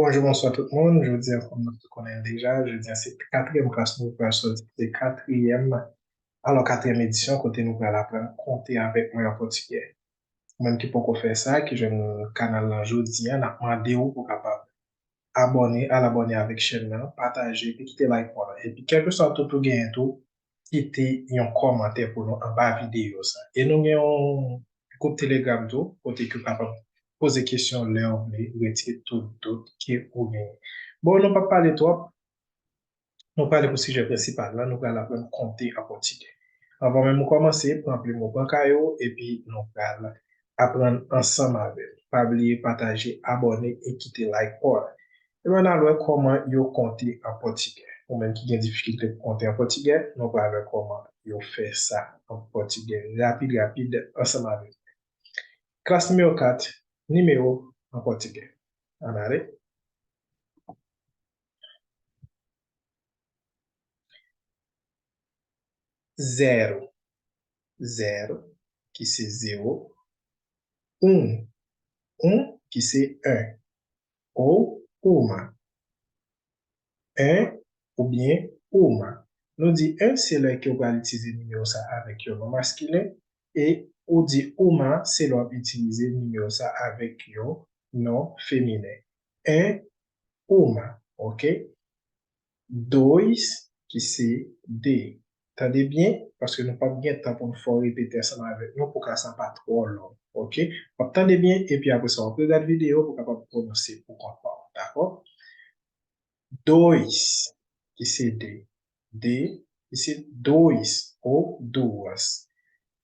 Bonjour, bonsoir tout le monde. Je vous dis, comme nous connaissons déjà, je dis, c'est quatrième classe, nous allons sortir, c'est quatrième, alors quatrième édition, côté nous allons apprendre à compter avec moi en portugais. Même qui pour faire ça, qui j'ai un canal là, jeudi, on a demandé pour capable abonner avec chaîne là, partager, et quitter like pour là. Et puis, quelque soit tout pour gagner tout, quitter un commentaire pour nous en bas vidéo ça. Et nous avons un groupe Telegram tout, côté que capable poser question, leur, retirer tout qui est pour gagner. Bon, nous pas parler trop, nous parler pour le sujet principal. Là, nous allons apprendre compter en portugais. Avant même de commencer, prendre le mot bancaire et puis nous allons apprendre ensemble avec. Pas oublier, partager, abonner et quitter like pour. Et maintenant, alors, comment yo compter en portugais. Ou même qui a des difficultés pour compter en portugais, nous allons voir comment yo fait ça en portugais. Rapide, ensemble avec. Classe numéro 4, numéro en portugais. En arrêt. Zero. Zero, qui c'est zéro. Qui c'est un. Ou uma. Un ou bien uma. Nous dit un, c'est là qu'on va utiliser le numéro ça avec un nom masculin. Et on dit uma, c'est là qu'on utiliser le numéro ça avec un nom féminin. Un, uma, ok? Dois, qui c'est D. Attendez bien, parce que nous pas bien de temps pour nous faire répéter ça avec nous pour que ça pas trop long. Ok? Attendez bien, et puis après ça, on peut regarder la vidéo pour capable prononcer pour comprendre. D'accord? Dois, que c'est D. D, que c'est dois ou duas.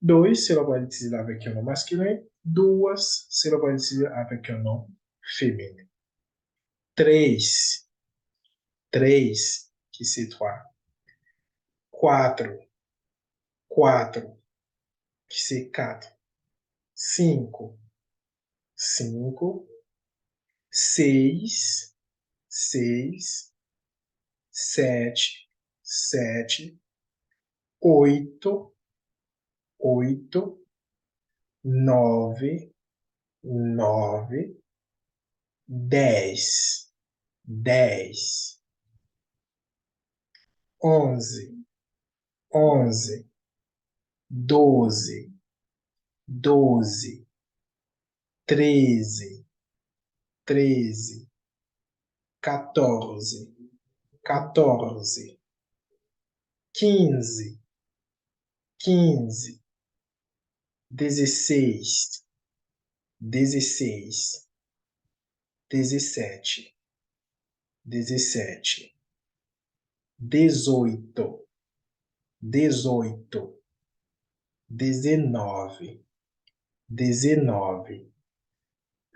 Dois, c'est là qu'on utilise avec un nom masculin. Duas, c'est là qu'on utilise avec un nom féminin. Três, três, que c'est trois. Quatro, quatro, que c'est quatre. Cinco, cinco. Seis, seis. Sete, sete. Oito, oito. Nove, nove. Dez, dez. Onze, onze. Doze, doze. Treze, treze. 14, 14. 15, 15. 16, 16. 17, 17. 18, 18. 19, 19.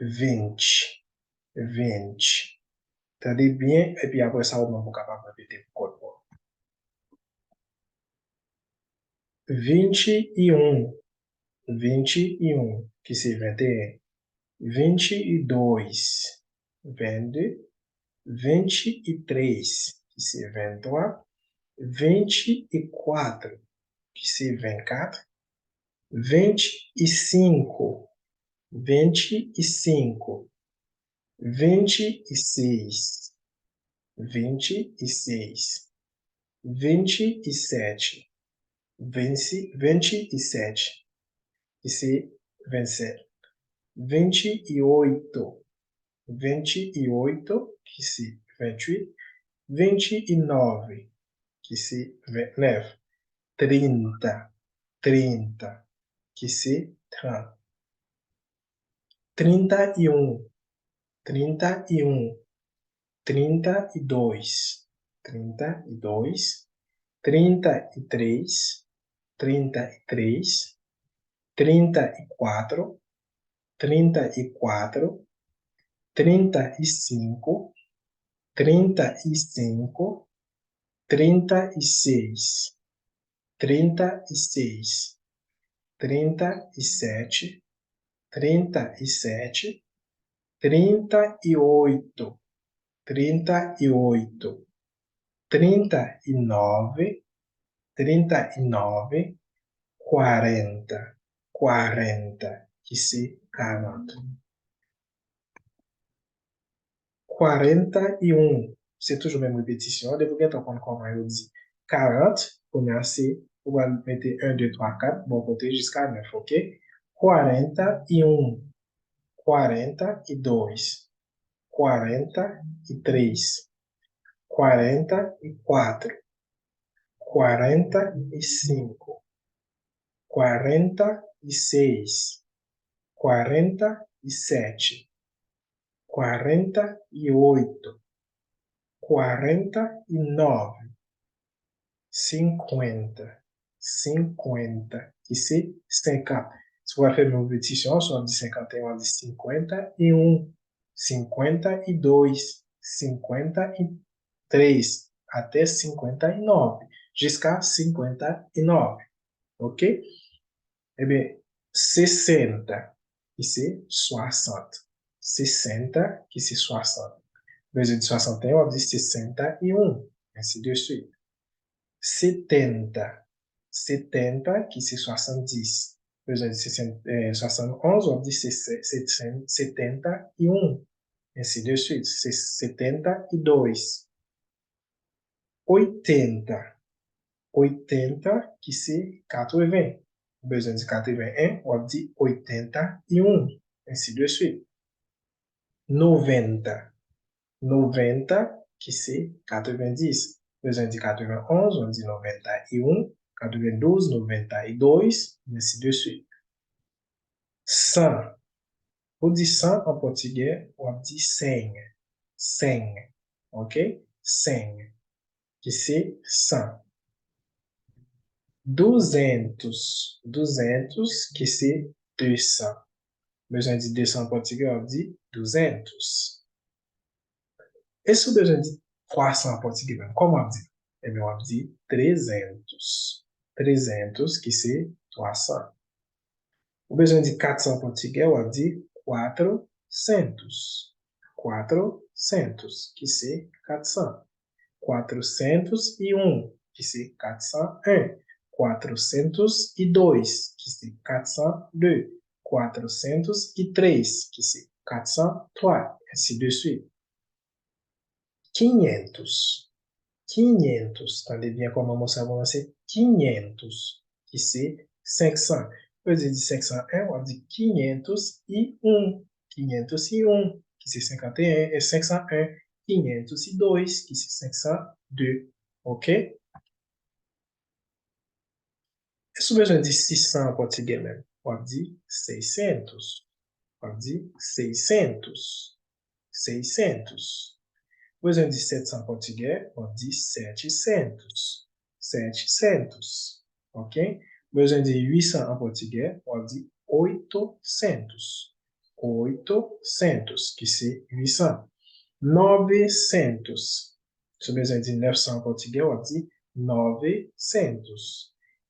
20, 20. Entendez bien? Et puis après ça, on va capable de répéter pour code. 21, 21, que c'est 21. 22, 22. 23, que c'est 23. 24, que c'est 24. 25, 25. 26, 26. 27, 27. Que c'est 27. 28, 28. Que c'est 28. 29, que c'est 29. 30, 30. Que c'est 30. 31, 31. 32, 32. 33, 33. 34, 34. 35, 35. 36, 36. 37, 37. 38, 38. 39, 39. 40, 40. Que c'est 40. 41. C'est toujours même répétition. De vous comprendre comment on dit 40. On a assez. On va mettre 1, 2, 3, 4. Bon côté jusqu'à 9. OK? 41. 42. 43. 44. 45. 46. 47. 48. 49. 50. 50. Se for faire uma repetição, só de 51 de 51, 52, 53, até 59, jusqu'à 59, ok? Eh bien, 60, ici, 60. 60, ici, 60. Besoin de 61, on dit 61, ainsi de suite. 70. 70, qui c'est 70. Besoin de 71, on dit 71. Ainsi de suite. C'est 72. 80. 80, qui c'est 80. Besoin de 81, on dit 81. Ainsi de suite. 90. 90, qui c'est 90. Besoin de 91, on dit 91. 92, 92, ainsi de suite. 100. Pour dire 100 en portugais, on dit 100. 100. OK? 100. Qui c'est 100. 200. 200, qui c'est 200. Besoin de 200 en portugais, on dit 200. Et si besoin de 300 en portugais, comment on dit? Eh bien, on dit 300. 300, qui c'est 300. O besoin de 400 en portugais, on dit 400. 400, qui c'est 400. 401, qui c'est 401. 402, qui c'est 402. 403, qui c'est 403, ainsi de suite. 500. 500, attendez bien comment ça va c'est 500, qui c'est 500. Au lieu de 501, on dit 501. 501, qui c'est 51, et 501. 502, qui c'est 502. OK? Et si besoin de 600 en portugais même, on dit 600. On dit 600. 600. Besoin de 700 en portugais, on dit 700. 700. OK? Besoin de 800 en portugais, on dit 800. 800, qui c'est 800. 900. Se besoin de 900 en portugais, on dit 900.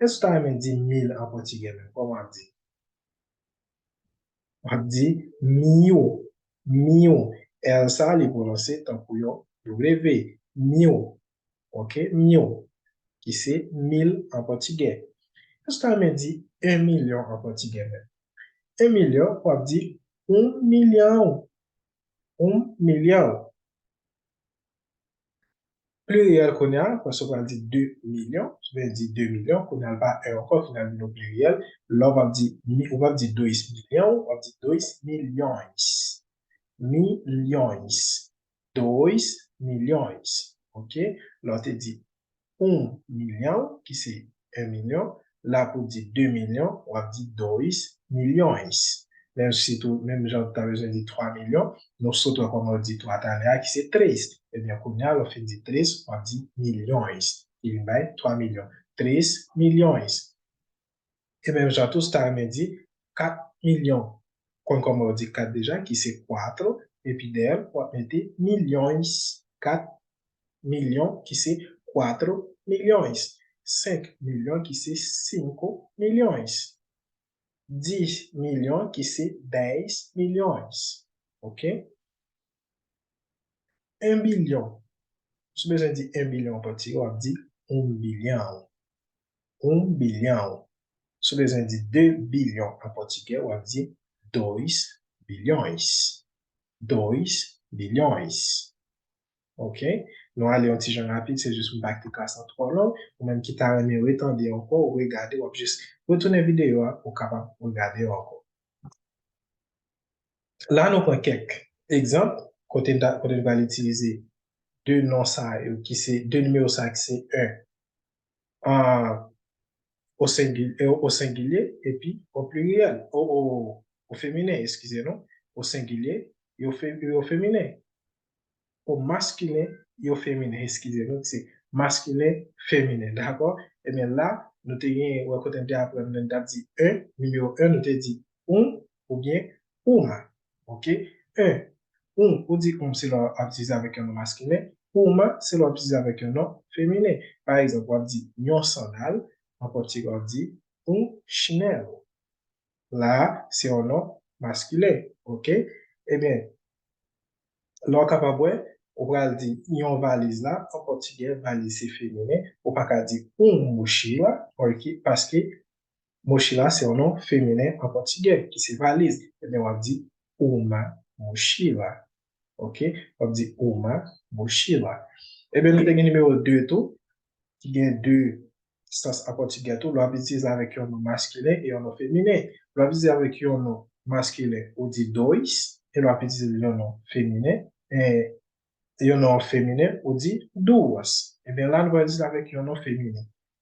Est-ce que tu as dit 1000 en portugais? Comment on dit? On dit 1000. 1000. Et ça, les prononcer tant pour yo W. 1000. OK? 1000. Qui c'est 1000 en portugais. Est-ce que tu as dit 1 million en portugais? 1 million, on dit 1 million. 1 million. Pluriel qu'on a, parce qu'on va dire 2 millions, je vais dire 2 millions, qu'on a pas un encore, qu'on a le pluriel. Là, on va dire 2 millions, on va dire 2 millions. Millions. 2 millions. OK? Là, on te dit 1 million, qui c'est 1 million. Là, pour dire 2 millions, on va dire 2 millions. Même si tout, même genre, tu as besoin de 3 millions, nous sautons comme on dit 3 années, qui c'est 13. Eh bien, comme on fait de 13, on dit millions. Il y a 3 millions. 13 millions. Et même genre, tout ça me dit 4 millions. Comme on dit 4 déjà, qui c'est 4. Et puis derrière, on va mettre millions. 4 millions, qui c'est 4 millions. 5 millions, qui c'est 5 millions. 10 millions, qui c'est 10 millions. OK? 1 billion. Si besoin de 1 billion en portugais, on dit 1 billion. 1 billion. Si besoin de 2 billions en portugais, on dit 2 bilhões. 2 bilhões. Ok? Nous allons un petit genre rapide, c'est juste une partie classe en trois langues, ou même qui t'a aimé retendre encore, ou regarder, ou juste retourner la vidéo, ou capable de regarder encore. Là, nous prenons quelques exemples, quand on va utiliser deux noms ça, qui c'est, deux numéros ça, qui c'est un au singulier, et puis au pluriel, au féminin, excusez-nous, au singulier et au féminin. Au masculin et au féminin, excusez-nous, c'est masculin, féminin, d'accord? Et bien là, nous avons, quand on a dit un, numéro 1, nous avons dit un ou bien uma, ok? Un, on dit c'est l'utilisé avec un nom masculin, uma, c'est l'utilisé avec un nom féminin. Par exemple, on dit yon sandal, en portugais, on dit un chinelo. Là, c'est un nom masculin, ok? Eh bien, lò kapabwe, ou pral di yon valise la, en portugais, valise c'est féminin, ou pas qu'à dire mochila, parce que mochila c'est un nom féminin en portugais, qui c'est valise. Et bien, on va dire uma mochila. Ok? On va dire uma mochila. Et bien, nous avons numéro 2 tout, qui a deux sens en portugais tout, l'on utilise avec un nom masculin et un nom féminin. L'on utilise avec un nom masculin, on dit dois, et l'on utilise un nom féminin, et un nom féminin, on dit duas. Et bien là, nous allons dire avec un nom féminin.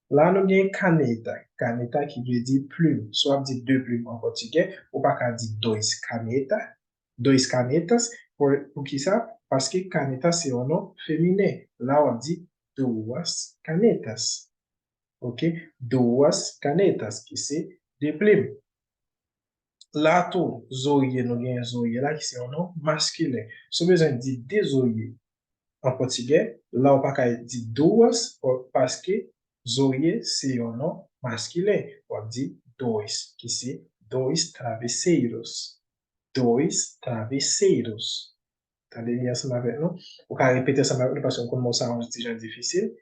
Là, nous avons caneta. Caneta qui veut dire plume. Soit on dit deux plumes en portugais, ou pas qu'à dire dois caneta. Dois canetas. Pour qui ça? Parce que caneta, c'est un nom féminin. Là, on dit duas canetas. Ok? Duas canetas, qui c'est des plumes. Là, tout, zoye, nous avons zoye là, qui c'est un nom masculin. Si besoin de dire des zoye en portugais, là, on pas qu'à dire duas, parce que zoye, c'est un nom masculin. On dit dois, qui c'est dois travesseiros. Dois travesseiros. Attendez bien ça avec nous. On va répéter ça avec nous parce qu'on commence à un déjà difficile.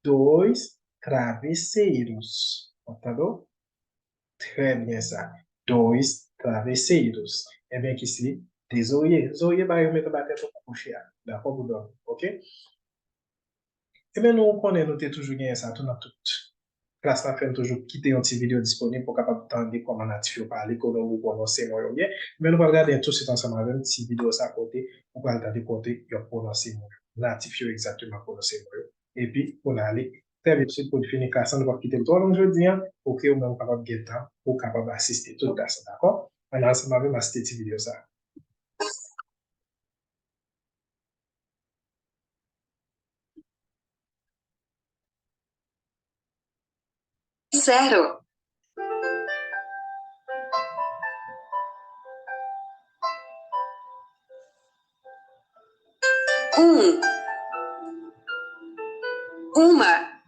Dois travesseiros. Entendeu? Très bien ça. Dois travesseiros. Eh bien, ici, des oreillers. Les oreillers, bah, ils mettent la tête au coucher. D'accord, vous dormez. OK? Eh bien, nous connaissons, nous avons toujours gagné ça, tout dans toute classe, nous fait toujours quitter une petite vidéo disponible pour capable d'entendre comment natif parler, comment vous prononcez moi bien. Mais nous allons regarder tout de suite ensemble avec une petite vidéo ça à côté, pour regarder côté, il prononcer moi. Natif exactement prononcer moi. Et puis, on a aller très vite pour finir classe, nous allons quitter le temps aujourd'hui, pour que vous même capable de temps, pour capable assister tout classe, d'accord? On a ensemble avec ma petite vidéo ça. Zero. Uma.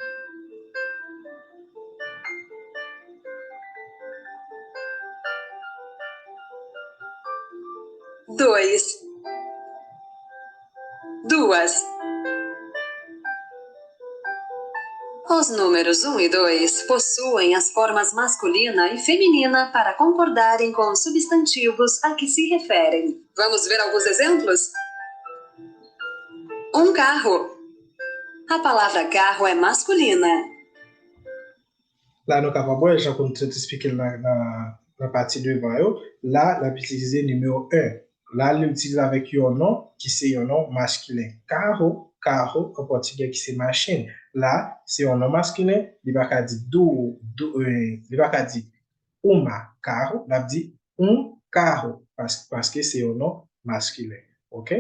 Dois. Duas. Os números 1 e 2 possuem as formas masculina e feminina para concordarem com os substantivos a que se referem. Vamos ver alguns exemplos? Um carro. A palavra carro é masculina. Là, nous sommes capables, j'ai comme tu expliqué dans la partie devant, là, la utiliser numéro 1. Là, l'utilise avec un nom qui c'est un nom masculin. Carro, carro, en portugais qui c'est machine. Là, c'est un nom masculin, il va dire il va dire uma carro, il va dire un carro, parce que c'est un nom masculin. OK?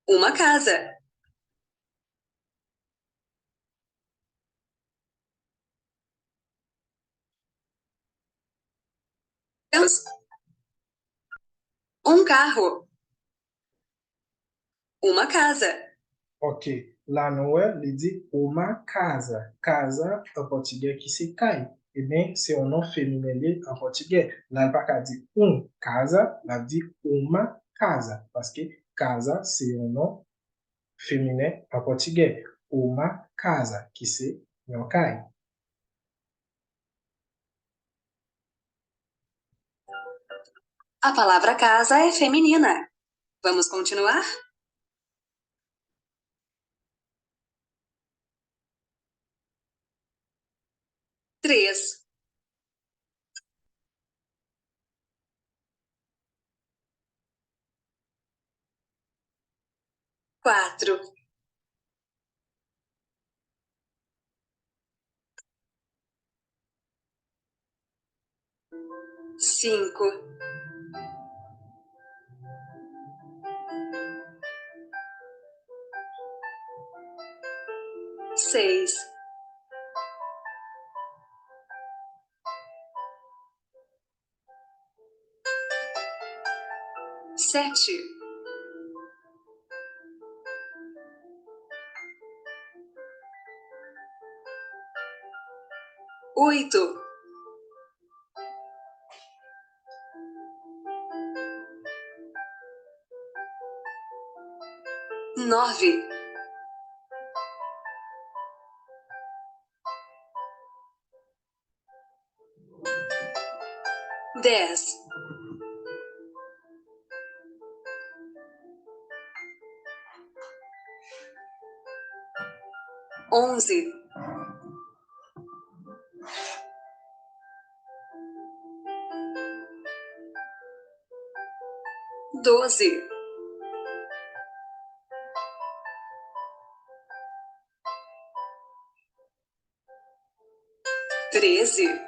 Uma casa. Um carro. Uma casa. Ok, là, nous, il dit uma casa. Casa, en portugais, qui c'est kai. Eh bien, c'est un nom féminin en portugais. Là, il pas qu'à dire casa, là, il dit uma casa. Parce que casa, c'est un nom féminin en portugais. Uma casa, qui c'est un kai. A palavra casa é feminina. Vamos continuar? Três, quatro, cinco, seis, sete, oito, nove, 10, 11, 12, 13,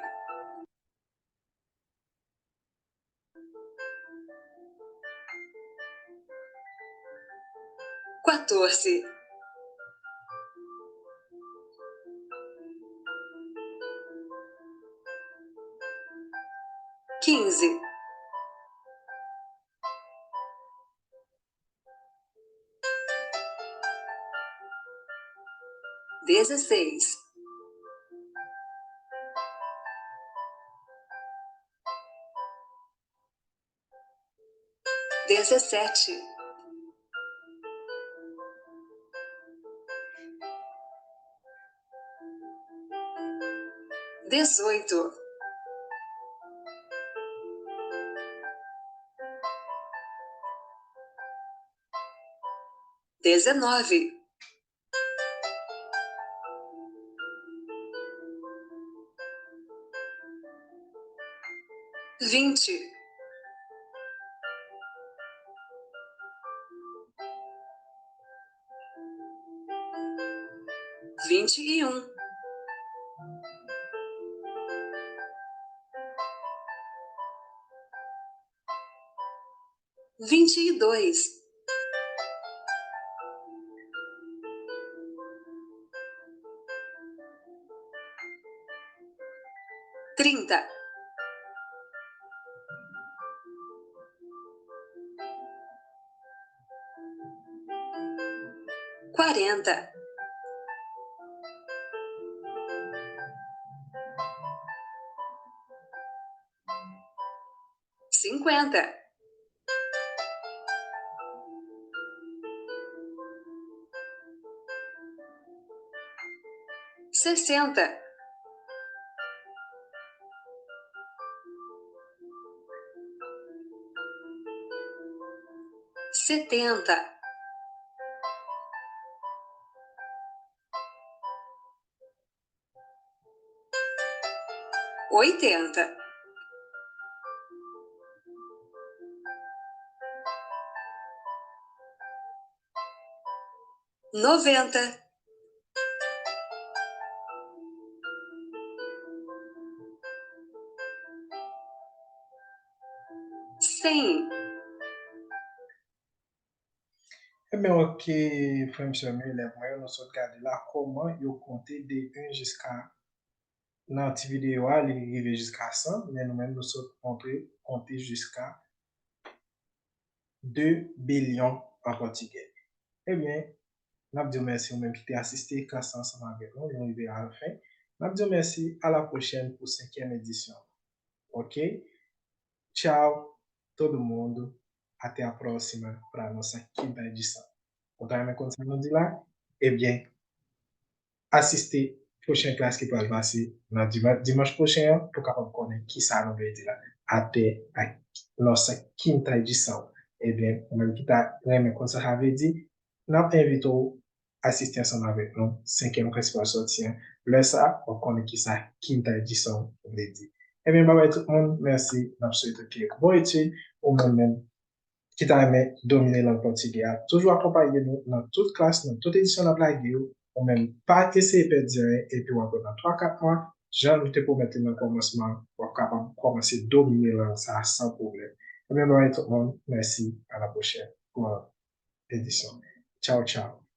14, 15, 16, 17, 18, 19, 20, 21, 22, 30, 40, 50, 60, 70, 80, 90, 100. Eh bien, ok, frère, monsieur, mes élèves, moi, nous sommes regardé là comment ils compter de 1 jusqu'à, dans la petite vidéo, il arrive jusqu'à 100, mais nous-mêmes, nous sommes compter jusqu'à 2 billions en portugais. Eh bien, nous disons merci aux mêmes qui t'ont assisté, classe ensemble avec nous, nous arrivons à la fin. Nous disons merci, à la prochaine pour 5e édition. Ok? Tchau, todo mundo. Até a próxima para a nossa quinta edição. Continuando continuando de lá, eh bien, assistez prochaine classe qui va se passer dimanche prochain pour capable connaître qui ça nous veut dire là. até a nossa quinta edição. Bien, o mesmo que está, lembra quando você havia dito, não invitou assistência avec nous, cinquième principal sortir. Là, ça, on connaît qui ça, quinta édition, on l'a dit. Bien, bye bye tout le monde. Merci. N'a souhaité que bon étude, au même qui t'a aimé dominer le portugais. Toujours accompagné nous dans toute classe, dans toute édition de la vidéo, ou même pas essayer de perdre et puis encore dans 3-4 mois, j'en te promettre dans le commencement pour capable commencer à dominer ça sans problème. Et bien, bye tout le monde. Merci. À la prochaine pour l'édition. Ciao, ciao.